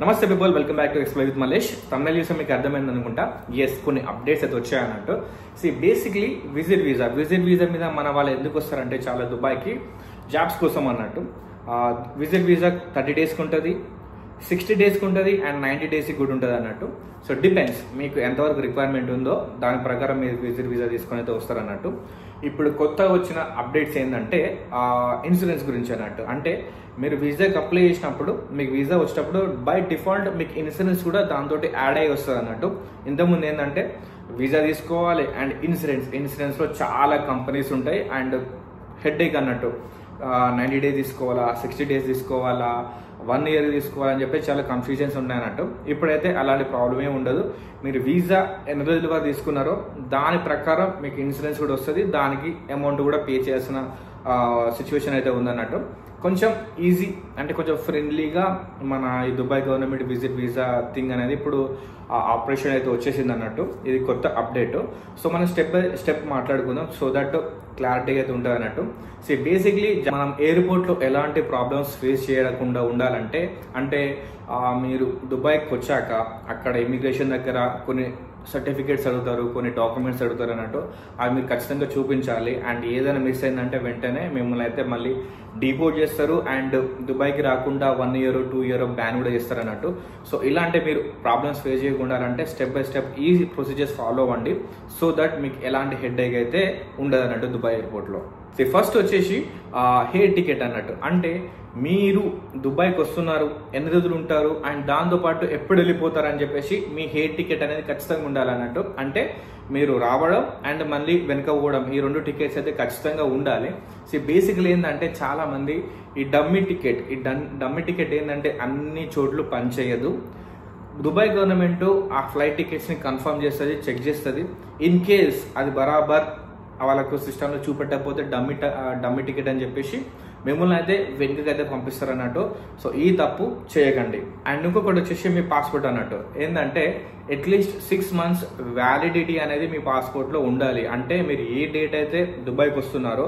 నమస్తే people, welcome back to explore with Malesh. తమిళ చూసి మీకు అర్థమైంది అనుకుంటా. ఎస్, కొన్ని అప్డేట్స్ అయితే వచ్చాయన్నట్టు. బేసిక్లీ విజిట్ వీసా మీద మన వాళ్ళు ఎందుకు వస్తారంటే చాలా దుబాయ్కి జాబ్స్ కోసం అన్నట్టు. విజిట్ వీసా 30 డేస్కి ఉంటుంది, 60 డేస్కి ఉంటుంది అండ్ 90 డేస్కి కూడా ఉంటుంది అన్నట్టు. సో డిపెండ్స్ మీకు ఎంతవరకు రిక్వైర్మెంట్ ఉందో దాని ప్రకారం మీరు విజిట్ వీసా తీసుకొని అయితే వస్తారు అన్నట్టు. ఇప్పుడు కొత్తగా వచ్చిన అప్డేట్స్ ఏంటంటే ఇన్సూరెన్స్ గురించి అన్నట్టు. అంటే మీరు వీసాకి అప్లై చేసినప్పుడు మీకు వీసా వచ్చేటప్పుడు బై డిఫాల్ట్ మీకు ఇన్సూరెన్స్ కూడా దాంతో యాడ్ అయ్యి వస్తుంది అన్నట్టు. ఇంతకుముందు ఏంటంటే వీసా తీసుకోవాలి అండ్ ఇన్సూరెన్స్లో చాలా కంపెనీస్ ఉంటాయి అండ్ హెడ్ఏక్ అన్నట్టు. 90 డేస్ తీసుకోవాలా, 60 డేస్ తీసుకోవాలా, 1 ఇయర్ తీసుకోవాలని చెప్పి చాలా కన్ఫ్యూజన్స్ ఉన్నాయి అన్నట్టు. ఇప్పుడైతే అలాంటి ప్రాబ్లం ఏమి ఉండదు. మీరు వీసా ఎన్ని రోజులుగా తీసుకున్నారో దాని ప్రకారం మీకు ఇన్సూరెన్స్ కూడా వస్తుంది, దానికి అమౌంట్ కూడా పే చేయాల్సిన సిచ్యువేషన్ అయితే ఉందన్నట్టు. కొంచెం ఈజీ అంటే కొంచెం ఫ్రెండ్లీగా మన ఈ Dubai government visit visa thing అనేది ఇప్పుడు ఆపరేషన్ అయితే వచ్చేసింది అన్నట్టు. ఇది కొత్త అప్డేట్. సో మనం స్టెప్ బై స్టెప్ మాట్లాడుకుందాం సో దట్ క్లారిటీ అయితే ఉంటుంది అన్నట్టు. బేసిక్లీ మనం ఎయిర్పోర్ట్లో ఎలాంటి ప్రాబ్లమ్స్ ఫేస్ చేయకుండా ఉండాలంటే మీరు దుబాయ్కి వచ్చాక అక్కడ ఇమిగ్రేషన్ దగ్గర కొన్ని సర్టిఫికేట్స్ అడుగుతారు, కొన్ని డాక్యుమెంట్స్ అడుగుతారు అన్నట్టు. అవి మీరు ఖచ్చితంగా చూపించాలి. అండ్ ఏదైనా మిస్ అయిందంటే వెంటనే మిమ్మల్ని అయితే మళ్ళీ డిపోర్ట్ చేస్తారు అండ్ దుబాయ్కి రాకుండా 1 ఇయర్ 2 ఇయర్ బ్యాన్ కూడా చేస్తారు అన్నట్టు. సో ఇలాంటి మీరు ప్రాబ్లమ్స్ ఫేస్ చేయకుండా అంటే స్టెప్ బై స్టెప్ ఈ ప్రొసీజర్స్ ఫాలో అవ్వండి సో దట్ మీకు ఎలాంటి హెడ్ఏక్ అయితే ఉండదు అన్నట్టు దుబాయ్ ఎయిర్పోర్ట్లో. ఫస్ట్ వచ్చేసి ఎయిర్ టికెట్ అన్నట్టు. అంటే మీరు దుబాయ్కి వస్తున్నారు, ఎన్ని రోజులు ఉంటారు అండ్ దాంతోపాటు ఎప్పుడు వెళ్ళిపోతారు అని చెప్పేసి మీ ఎయిర్ టికెట్ అనేది ఖచ్చితంగా ఉండాలన్నట్టు. అంటే మీరు రావడం అండ్ మళ్ళీ వెనక పోవడం ఈ 2 టికెట్స్ అయితే ఖచ్చితంగా ఉండాలి. బేసిక్లీ ఏంటంటే చాలా మంది ఈ డమ్మీ టికెట్ ఏంటంటే అన్ని చోట్ల పనిచేయదు. దుబాయ్ గవర్నమెంట్ ఆ ఫ్లైట్ టికెట్స్ని కన్ఫర్మ్ చేస్తుంది, చెక్ చేస్తుంది. ఇన్ కేస్ అది బరాబర్ వాళ్ళకు సిస్టంలో చూపెట్టకపోతే డమ్మీ టికెట్ అని చెప్పేసి మిమ్మల్ని అయితే వెనుకకైతే పంపిస్తారు అన్నట్టు. సో ఈ తప్పు చేయకండి. అండ్ ఇంకొకటి వచ్చేసి మీ పాస్పోర్ట్ అన్నట్టు. ఏంటంటే అట్లీస్ట్ 6 months వ్యాలిడిటీ అనేది మీ పాస్పోర్ట్లో ఉండాలి. అంటే మీరు ఏ డేట్ అయితే దుబాయ్కి వస్తున్నారో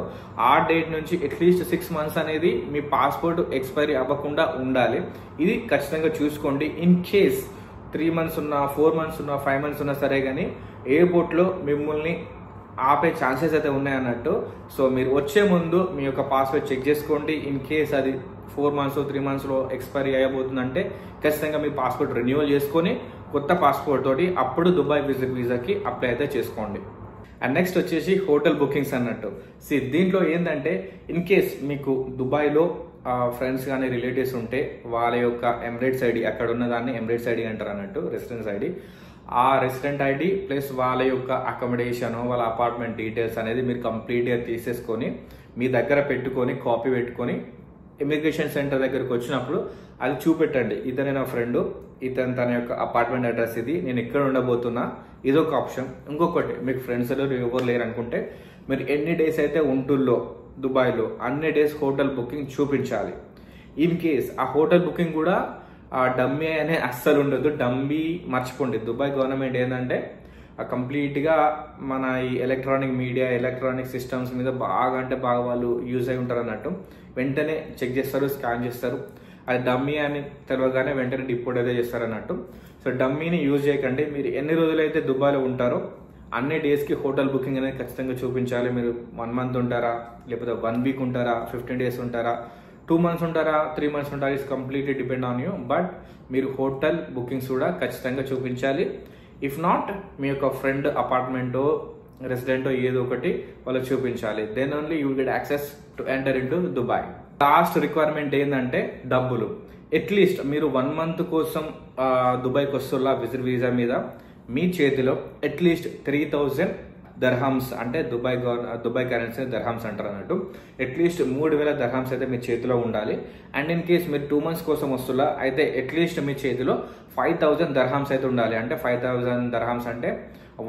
ఆ డేట్ నుంచి అట్లీస్ట్ 6 months అనేది మీ పాస్పోర్ట్ ఎక్స్పైరీ అవ్వకుండా ఉండాలి. ఇది ఖచ్చితంగా చూసుకోండి. ఇన్ కేస్ 3 months ఉన్నా, 4 months ఉన్నా, 5 months ఉన్నా సరే కానీ ఎయిర్పోర్ట్లో మిమ్మల్ని ఆపే ఛాన్సెస్ అయితే ఉన్నాయన్నట్టు. సో మీరు వచ్చే ముందు మీ యొక్క పాస్పోర్ట్ చెక్ చేసుకోండి. ఇన్ కేస్ అది 4 months 3 monthsలో ఎక్స్పైరీ అయ్యబోతుందంటే ఖచ్చితంగా మీ పాస్పోర్ట్ రెన్యూవల్ చేసుకొని కొత్త పాస్పోర్ట్ తోటి అప్పుడు దుబాయ్ విజిట్ వీసాకి అప్లై అయితే చేసుకోండి. అండ్ నెక్స్ట్ వచ్చేసి హోటల్ బుకింగ్స్ అన్నట్టు. దీంట్లో ఏంటంటే ఇన్ కేస్ మీకు దుబాయ్లో ఫ్రెండ్స్ కానీ రిలేటివ్స్ ఉంటే వాళ్ళ యొక్క ఎమిరేట్స్ ఐడి, అక్కడ ఉన్న దాన్ని ఎమిరేట్స్ ఐడి అంటారు అన్నట్టు, రెసిడెన్స్ ఐడి. ఆ రెసిడెంట్ ఐడి ప్లస్ వాళ్ళ యొక్క అకామిడేషన్, వాళ్ళ అపార్ట్మెంట్ డీటెయిల్స్ అనేది మీరు కంప్లీట్గా తీసేసుకొని మీ దగ్గర పెట్టుకొని కాపీ పెట్టుకొని ఇమిగ్రేషన్ సెంటర్ దగ్గరకు వచ్చినప్పుడు అది చూపెట్టండి. ఇతనే నా ఫ్రెండ్, ఇతను తన యొక్క అపార్ట్మెంట్ అడ్రస్ ఇది, నేను ఎక్కడ ఉండబోతున్నా, ఇదొక ఆప్షన్. ఇంకొకటి మీకు ఫ్రెండ్స్ ఎవరు లేరు అనుకుంటే మీరు ఎన్ని డేస్ అయితే ఉంటుల్లో దుబాయ్లో అన్ని డేస్ హోటల్ బుకింగ్ చూపించాలి. ఇన్ కేస్ ఆ హోటల్ బుకింగ్ కూడా డమ్మీ అనే అస్సలు ఉండదు. డమ్మీ మర్చిపోండి. దుబాయ్ గవర్నమెంట్ ఏంటంటే కంప్లీట్గా మన ఈ ఎలక్ట్రానిక్ మీడియా, ఎలక్ట్రానిక్ సిస్టమ్స్ మీద బాగా వాళ్ళు యూజ్ అయి ఉంటారు అన్నట్టు. వెంటనే చెక్ చేస్తారు, స్కాన్ చేస్తారు. అది డమ్మీ అని తెలియగానే వెంటనే డిపోర్ట్ అయితే చేస్తారు అన్నట్టు. సో డమ్మీని యూజ్ చేయకండి. మీరు ఎన్ని రోజులైతే దుబాయ్లో ఉంటారో అన్ని డేస్కి హోటల్ బుకింగ్ అనేది ఖచ్చితంగా చూపించాలి. మీరు 1 month ఉంటారా, లేకపోతే 1 week ఉంటారా, 15 days ఉంటారా, 2 months ఉంటారా, 3 months ఉంటారా, it's completely depend on you. But మీరు హోటల్ బుకింగ్స్ కూడా ఖచ్చితంగా చూపించాలి. ఇఫ్ నాట్ మీ యొక్క ఫ్రెండ్ అపార్ట్మెంటో రెసిడెంటో ఏదో ఒకటి వాళ్ళకి చూపించాలి. Then only you will get access to enter into Dubai. Last requirement ఏంటంటే డబ్బులు. అట్లీస్ట్ మీరు 1 month కోసం దుబాయ్కి వస్తున్నా విజిట్ వీసా మీద మీ చేతిలో అట్లీస్ట్ 3000 దర్హమ్స్, అంటే దుబాయ్ కరెన్సీ దర్హమ్స్ అంటారు అన్నట్టు. అట్లీస్ట్ 3000 దర్హమ్స్ అయితే మీ చేతిలో ఉండాలి. అండ్ ఇన్ కేస్ మీరు 2 months కోసం వస్తున్నా అయితే అట్లీస్ట్ మీ చేతిలో 5000 దర్హమ్స్ అయితే ఉండాలి. అంటే 5000 దర్హమ్స్ అంటే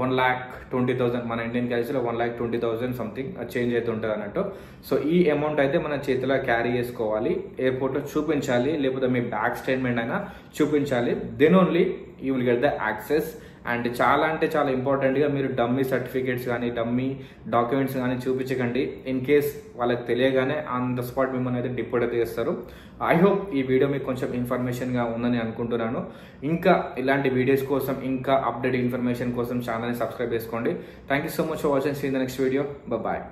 1,20,000, మన ఇండియన్ కరెన్సీలో 1,20,000 సంథింగ్ చేంజ్ అయితే ఉంటుంది అన్నట్టు. సో ఈ అమౌంట్ అయితే మన చేతిలో క్యారీ చేసుకోవాలి, ఎయిర్పోర్ట్లో చూపించాలి, లేకపోతే మీ బ్యాక్ స్టేట్మెంట్ అయినా చూపించాలి. Then only you will get the access and చాలా అంటే చాలా ఇంపార్టెంట్గా మీరు డమ్మీ సర్టిఫికేట్స్ కానీ డమ్మీ డాక్యుమెంట్స్ కానీ చూపించకండి. ఇన్ కేస్ వాళ్ళకి తెలియగానే ఆన్ ద స్పాట్ మిమ్మల్ని అయితే డిపోర్ట్ అయితే చేస్తారు. ఐ హోప్ ఈ వీడియో మీకు కొంచెం ఇన్ఫర్మేషన్గా ఉందని అనుకుంటున్నాను. ఇంకా ఇలాంటి వీడియోస్ కోసం, ఇంకా అప్డేట్ ఇన్ఫర్మేషన్ కోసం ఛానల్ని సబ్స్క్రైబ్ చేసుకోండి. Thank you so much for watching. See in the next video. Bye.